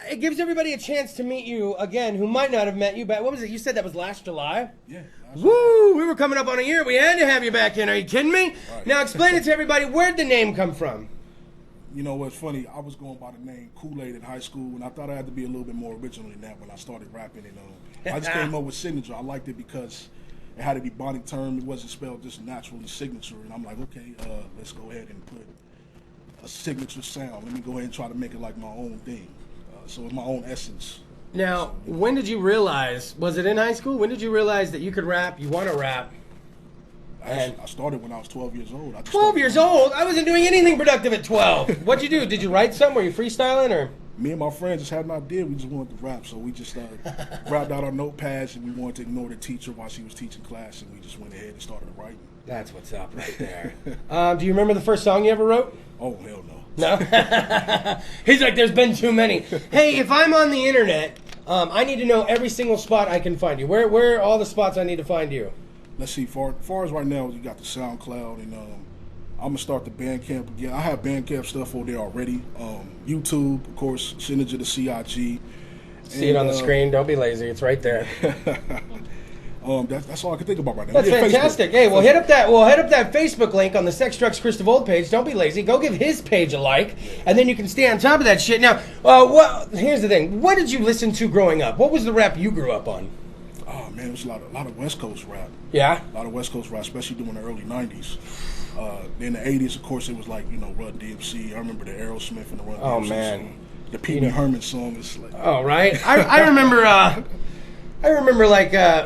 It gives everybody a chance to meet you again who might not have met you back. What was it? You said that was last July? Yeah. Woo! We were coming up on a year. We had to have you back in. Are you kidding me? Right. Now explain it to everybody. Where'd the name come from? You know what's funny? I was going by the name Kool-Aid in high school, and I thought I had to be a little bit more original than that when I started rapping. And I just came up with Signature. I liked it because it had a Ebonic term. It wasn't spelled just naturally signature. And I'm like, okay, let's go ahead and put a signature sound. Let me go ahead and try to make it like my own thing. So it's my own essence. Now, when did you realize, was it in high school? When did you realize that you could rap, you want to rap? I started when I was 12 years old. 12 years old? I wasn't doing anything productive at 12. What'd you do? Did you write something? Were you freestyling or? Me and my friends just had an idea. We just wanted to rap, so we just grabbed out our notepads and we wanted to ignore the teacher while she was teaching class, and we just went ahead and started writing. That's what's up right there. Do you remember the first song you ever wrote? Oh, hell no. No? He's like, there's been too many. Hey, if I'm on the internet, I need to know every single spot I can find you. Where are all the spots I need to find you? Let's see, far as right now, you got the SoundCloud, and I'm going to start the Bandcamp again. I have Bandcamp stuff over there already. YouTube, of course, Cignaga the CIG. See it on the screen. Don't be lazy. It's right there. That's all I can think about right now. That's Yeah, fantastic. Facebook. Hey, we'll hit up that Facebook link on the Sex Drugs Kris DeVold page. Don't be lazy. Go give his page a like, and then you can stay on top of that shit. Now, here's the thing. What did you listen to growing up? What was the rap you grew up on? Oh man, it was a lot of West Coast rap. Yeah. A lot of West Coast rap, especially during the early '90s. In the '80s, of course, it was like Run DMC. I remember the Aerosmith and the Run DMC. Oh man. Song. The Pee Wee Herman song is like. Oh right. I remember. I remember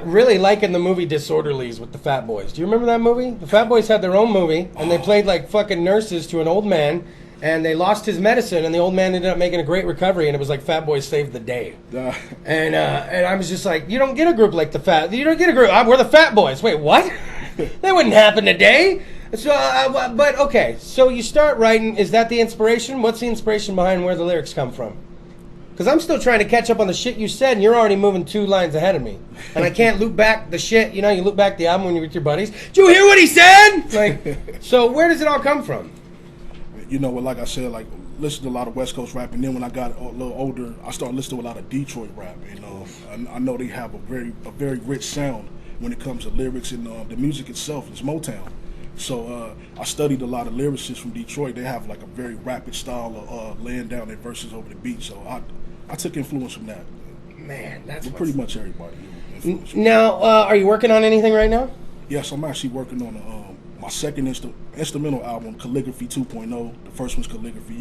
really liking the movie Disorderlies with the Fat Boys. Do you remember that movie? The Fat Boys had their own movie, and they played like fucking nurses to an old man, and they lost his medicine, and the old man ended up making a great recovery, and it was like Fat Boys saved the day. And I was just like, you don't get a group like you don't get a group. We're the Fat Boys. Wait, what? That wouldn't happen today. So, but okay, so you start writing. Is that the inspiration? What's the inspiration behind where the lyrics come from? Because I'm still trying to catch up on the shit you said, and you're already moving 2 lines ahead of me. And I can't loop back the shit. You loop back the album when you're with your buddies. Did you hear what he said? So where does it all come from? Like I said, listen to a lot of West Coast rap, and then when I got a little older, I started listening to a lot of Detroit rap. I know they have a very rich sound when it comes to lyrics, and the music itself is Motown. So I studied a lot of lyricists from Detroit. They have like a very rapid style of laying down their verses over the beat. So I took influence from that. Man, that's pretty much everybody. Now, are you working on anything right now? Yes, I'm actually working on my second instrumental album, Calligraphy 2.0. The first one's Calligraphy.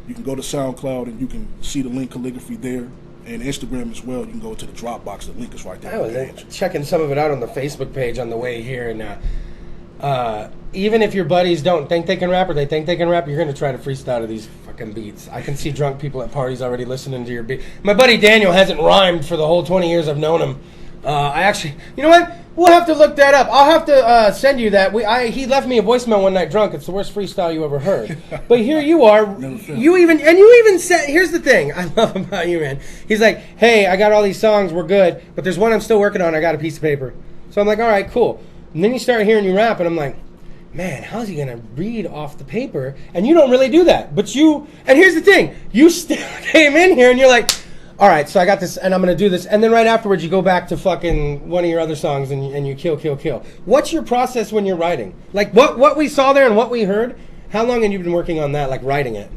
You can go to SoundCloud and you can see the link Calligraphy there. And Instagram as well. You can go to the Dropbox. The link is right there. I was checking some of it out on the Facebook page on the way here, and even if your buddies don't think they can rap or they think they can rap, you're going to try to freestyle to these fucking beats. I can see drunk people at parties already listening to your beat. My buddy Daniel hasn't rhymed for the whole 20 years I've known him. You know what? We'll have to look that up. I'll have to send you that. He left me a voicemail one night drunk. It's the worst freestyle you ever heard. But here you are. You even said, here's the thing I love about you, man. He's like, hey, I got all these songs. We're good. But there's one I'm still working on. I got a piece of paper. So I'm like, all right, cool. And then you start hearing you rap, and I'm like, man, how's he going to read off the paper? And you don't really do that. And here's the thing. You still came in here, and you're like, all right, so I got this, and I'm gonna do this, and then right afterwards you go back to fucking one of your other songs, and you kill. What's your process when you're writing? Like what we saw there and what we heard. How long have you been working on that, like writing it?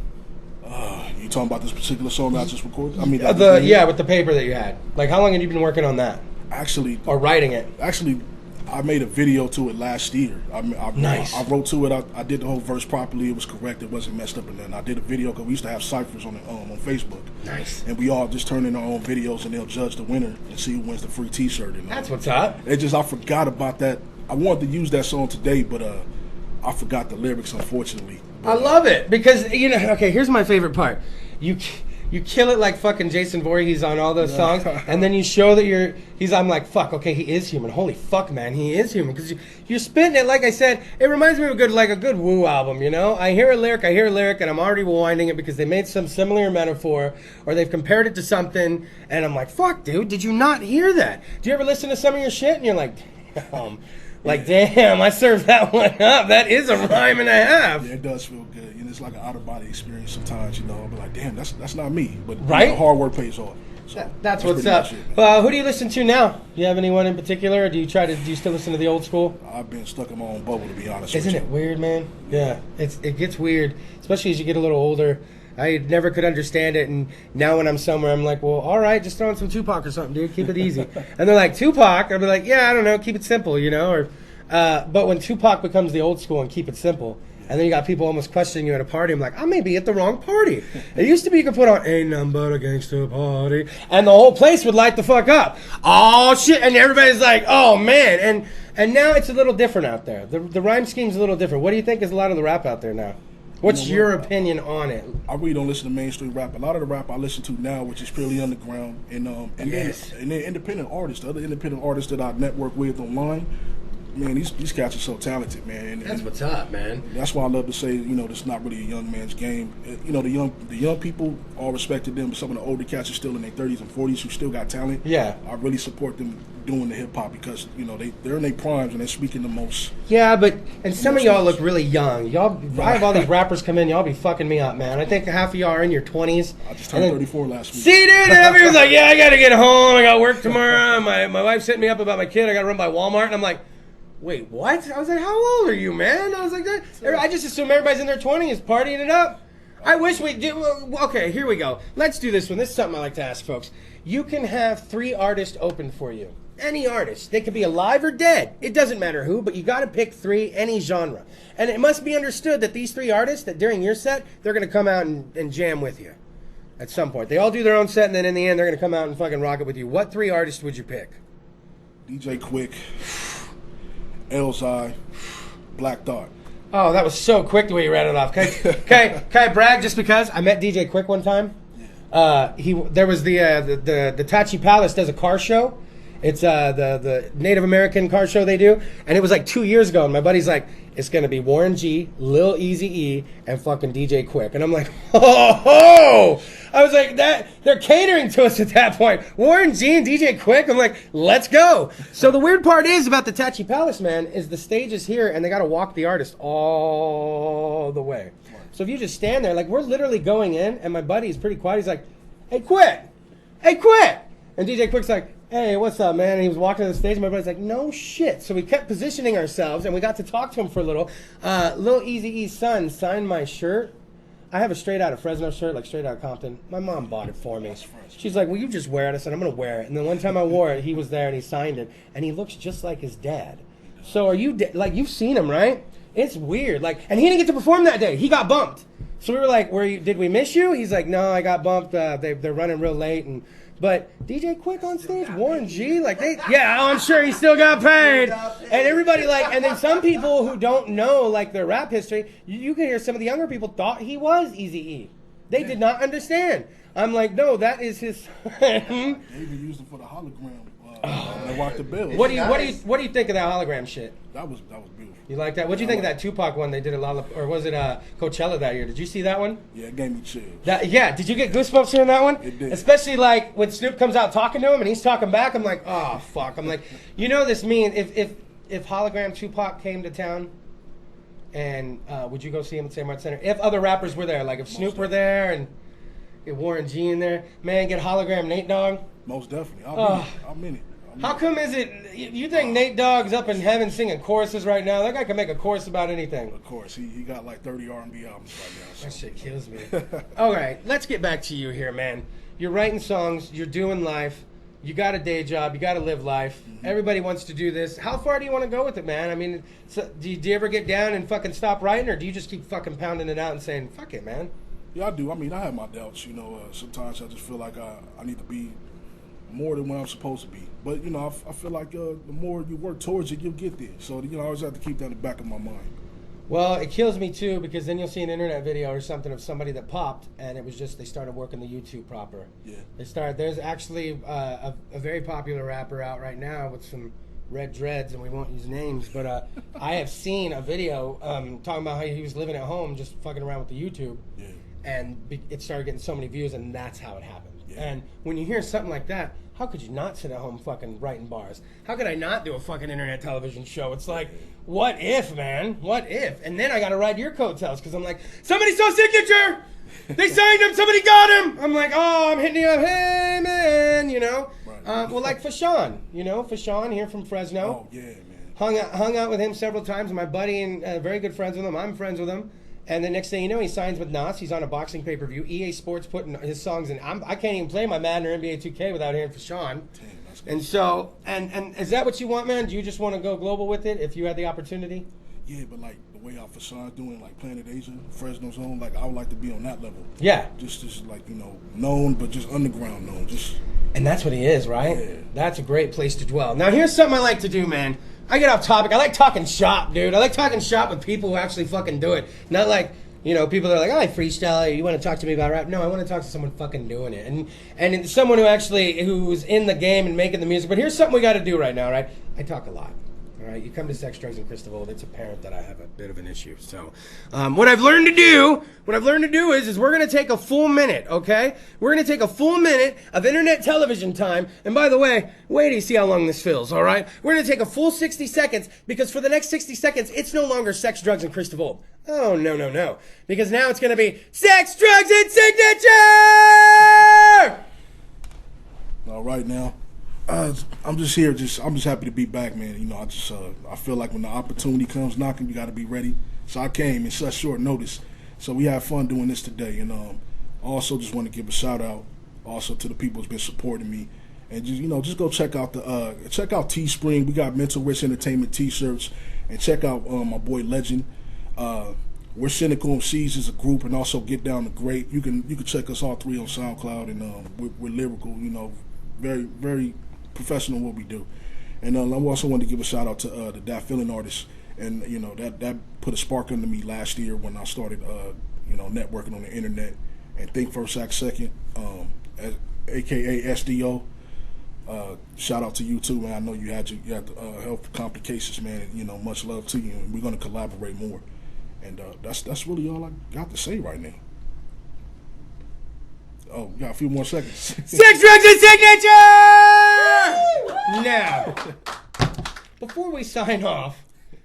You talking about this particular song that I just recorded? I mean, With the paper that you had. Like, how long have you been working on that? Actually, or writing it? Actually, I made a video to it last year. Nice. I wrote to it. I did the whole verse properly. It was correct. It wasn't messed up. And then I did a video because we used to have ciphers on Facebook. Nice. And we all just turn in our own videos, and they'll judge the winner and see who wins the free T-shirt. And that's what's up. It just I forgot about that. I wanted to use that song today, but I forgot the lyrics, unfortunately. But, I love it because okay, here's my favorite part. You kill it like fucking Jason Voorhees on all those songs, and then you show that I'm like, fuck, okay, he is human. Holy fuck, man, he is human. Because you're spitting it, like I said, it reminds me of a good woo album, you know? I hear a lyric, and I'm already rewinding it because they made some similar metaphor, or they've compared it to something, and I'm like, fuck, dude, did you not hear that? Do you ever listen to some of your shit, and you're like, damn. Damn, I served that one up. That is a rhyme and a half. Yeah, it does feel good. It's like an out-of-body experience sometimes, I'll be like, damn, that's not me. But right? Hard work pays off. So that's what's up. Who do you listen to now? Do you have anyone in particular, or do you still listen to the old school? I've been stuck in my own bubble, to be honest with you. Isn't it weird, man? Yeah, it gets weird, especially as you get a little older. I never could understand it, and now when I'm somewhere, I'm like, well, all right, just throw in some Tupac or something, dude. Keep it easy. And they're like, Tupac? I'll be like, yeah, I don't know, keep it simple, or but when Tupac becomes the old school and keep it simple, and then you got people almost questioning you at a party, I'm like, I may be at the wrong party. It used to be you could put on Ain't Nothing But a Gangsta Party, and the whole place would light the fuck up. Oh, shit, and everybody's like, oh, man. And now it's a little different out there. The rhyme scheme's a little different. What do you think is a lot of the rap out there now? What's your opinion on it? I really don't listen to mainstream rap. A lot of the rap I listen to now, which is purely underground, and then independent artists, the other independent artists that I network with online. Man, these cats are so talented, man. That's what's up, man. That's why I love to say, it's not really a young man's game. The young people, all respected them, but some of the older cats are still in their 30s and 40s who still got talent. Yeah. I really support them doing the hip-hop because, they're in their primes and they're speaking the most. Yeah, and some of y'all look really young. I have all these rappers come in, y'all be fucking me up, man. I think half of y'all are in your 20s. I just turned 34 last week. See, dude, and everyone's like, yeah, I got to get home. I got work tomorrow. My wife's hitting me up about my kid. I got to run by Walmart. And I'm like, wait, what? I was like, how old are you, man? I was like, I just assume everybody's in their 20s partying it up. I wish we did. Okay, here we go. Let's do this one. This is something I like to ask folks. You can have 3 artists open for you. Any artist. They could be alive or dead. It doesn't matter who, but you got to pick 3, any genre. And it must be understood that these 3 artists, that during your set, they're going to come out and jam with you at some point. They all do their own set, and then in the end, they're going to come out and fucking rock it with you. What 3 artists would you pick? DJ Quick, Elzai, Black Thought. Oh, that was so quick the way you read it off. Can I brag just because? I met DJ Quick one time. There was the Tachi Palace does a car show. It's the Native American car show they do, and it was like 2 years ago. And my buddy's like, it's gonna be Warren G, Lil Eazy-E, and fucking DJ Quick. And I'm like, oh! I was like, that they're catering to us at that point. Warren G and DJ Quick. I'm like, let's go. So the weird part is about the Tachi Palace, man, is the stage is here, and they got to walk the artist all the way. So if you just stand there, like we're literally going in, and my buddy is pretty quiet. He's like, hey, Quick! Hey, Quick! And DJ Quick's like, hey, what's up, man? And he was walking to the stage, and my buddy's like, no shit. So we kept positioning ourselves, and we got to talk to him for a little. Lil Eazy-E's son signed my shirt. I have a straight out of Fresno shirt, like straight out of Compton. My mom bought it for me. She's like, will you just wear it? I said, I'm going to wear it. And then one time I wore it, he was there, and he signed it, and he looks just like his dad. So are you, like, you've seen him, right? It's weird. Like, and he didn't get to perform that day. He got bumped. So we were like, did we miss you? He's like, no, I got bumped. They're running real late, But DJ Quick on stage, Warren G, I'm sure he still got paid. And everybody and then some people who don't know their rap history, you can hear some of the younger people thought he was Eazy-E. They did not understand. I'm like, no, that is his. They even used him for the hologram. They rocked the bill. What do you think of that hologram shit? That was beautiful. You like that? What do you think of that Tupac one they did or was it Coachella that year? Did you see that one? Yeah, it gave me chills. Did you get goosebumps hearing that one? It did. Especially when Snoop comes out talking to him and he's talking back, I'm like, oh fuck. I'm like, this mean if hologram Tupac came to town, and would you go see him at Same Arts Center? If other rappers were there, like if Snoop were there and Get Warren G in there. Man, get hologram Nate Dogg. Most definitely. I'm in it. How come is it, you think Nate Dogg's up in heaven singing choruses right now? That guy can make a chorus about anything. Of course. He got like 30 R&B albums right now. So. That shit kills me. All right, let's get back to you here, man. You're writing songs. You're doing life. You got a day job. You got to live life. Mm-hmm. Everybody wants to do this. How far do you want to go with it, man? I mean, do you ever get down and fucking stop writing, or do you just keep fucking pounding it out and saying, fuck it, man? Yeah, I do. I mean, I have my doubts. Sometimes I just feel like I need to be more than what I'm supposed to be. But, I feel like the more you work towards it, you'll get there. So, I always have to keep that in the back of my mind. Well, it kills me, too, because then you'll see an internet video or something of somebody that popped, and it was just they started working the YouTube proper. Yeah. There's actually a very popular rapper out right now with some red dreads, and we won't use names, but I have seen a video talking about how he was living at home just fucking around with the YouTube. Yeah. And it started getting so many views, and that's how it happened. Yeah. And when you hear something like that, how could you not sit at home fucking writing bars? How could I not do a fucking internet television show? It's like, what if, man? What if? And then I got to ride your coattails because I'm like, somebody saw Signature! They signed him! Somebody got him! I'm like, oh, I'm hitting you up. Hey, man, Right. Well, like Fashawn, Fashawn here from Fresno. Oh, yeah, man. Hung out with him several times. My buddy and very good friends with him. I'm friends with him. And the next thing you know, he signs with Nas. He's on a boxing pay-per-view. EA Sports putting his songs in. I can't even play my Madden or NBA 2K without hearing Fashawn. And so, and is that what you want, man? Do you just want to go global with it if you had the opportunity? Yeah, but like the way how Fashawn's doing, like Planet Asia, Fresno Zone, like I would like to be on that level. Yeah. Just like, known, but just underground known. And that's what he is, right? Yeah. That's a great place to dwell. Now, here's something I like to do, man. I get off topic. I like talking shop, dude. I like talking shop with people who actually fucking do it. Not like, people that are like, oh, I freestyle. You want to talk to me about rap? No, I want to talk to someone fucking doing it. And someone who's in the game and making the music. But here's something we got to do right now, right? I talk a lot. All right, you come to Sex, Drugs, and Kris DeVold, it's apparent that I have a bit of an issue. So, what I've learned to do is we're gonna take a full minute, okay? We're gonna take a full minute of internet television time. And by the way, wait till you see how long this feels. All right, we're gonna take a full 60 seconds because for the next 60 seconds, it's no longer Sex, Drugs, and Kris DeVold. Oh no, because now it's gonna be Sex, Drugs, and Signature. All right now. I'm just here. I'm just happy to be back, man. I feel like when the opportunity comes knocking, you got to be ready. So I came in such short notice. So we had fun doing this today, and I also just want to give a shout out also to the people who's been supporting me, and just go check out Teespring. We got Mental Rich Entertainment T-shirts, and check out my boy Legend. We're Cynical MCs as a group, and also Get Down to Great. You can check us all three on SoundCloud, and we're lyrical. Very very professional what we do. And I also want to give a shout out to the Dat Feeling artists, and that put a spark into me last year when I started networking on the internet. And Think First Act Second, aka SDO. Shout out to you too, man. I know you had health complications, man. And, much love to you, and we're gonna collaborate more. And that's really all I got to say right now. Oh, we got a few more seconds. Sex, Drugs, and Signature! Now, before we sign off,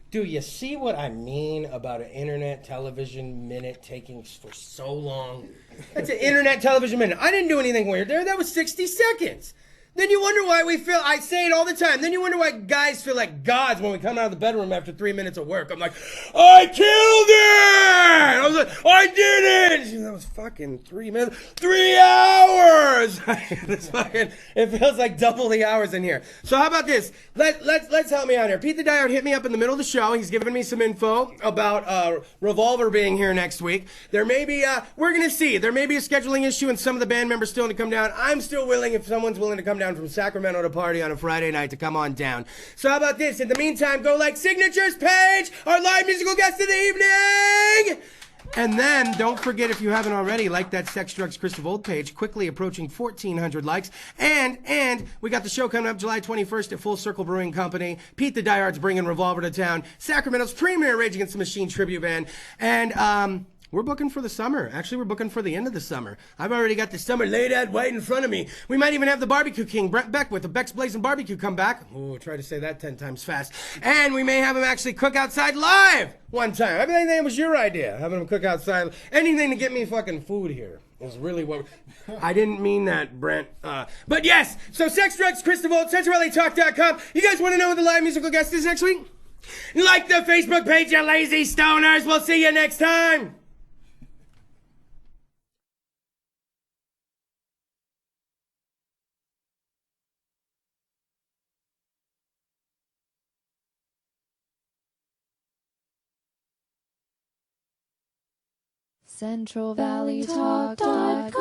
do you see what I mean about an internet television minute taking for so long? That's an internet television minute. I didn't do anything weird there. That was 60 seconds. Then you wonder why I say it all the time, then you wonder why guys feel like gods when we come out of the bedroom after 3 minutes of work. I'm like, I killed it! I was like, I did it! That was fucking 3 minutes, 3 hours! It feels like double the hours in here. So how about this? Let's help me out here. Pete the Diehard hit me up in the middle of the show. He's giving me some info about Revolver being here next week. There may be, we're gonna see. There may be a scheduling issue and some of the band members still need to come down. I'm still willing if someone's willing to come down from Sacramento to party on a Friday night to come on down. So how about this? In the meantime, go like Signature's page, our live musical guest of the evening! And then, don't forget, if you haven't already, like that Sex, Drugs, Kris DeVold page, quickly approaching 1,400 likes. And we got the show coming up July 21st at Full Circle Brewing Company. Pete the Diehard's bringing Revolver to town. Sacramento's premier Rage Against the Machine tribute band. And We're booking for the summer. Actually, we're booking for the end of the summer. I've already got the summer laid out right in front of me. We might even have the barbecue king, Brett Beck, with the Beck's Blazing Barbecue come back. Ooh, try to say that 10 times fast. And we may have him actually cook outside live one time. I think that was your idea, having him cook outside. Anything to get me fucking food here is really what... I didn't mean that, Brent. But yes, so Sex, Drugs, Kris DeVold, CentralLATalk.com. You guys want to know who the live musical guest is next week? Like the Facebook page, you lazy stoners. We'll see you next time. CentralValleyTalk.com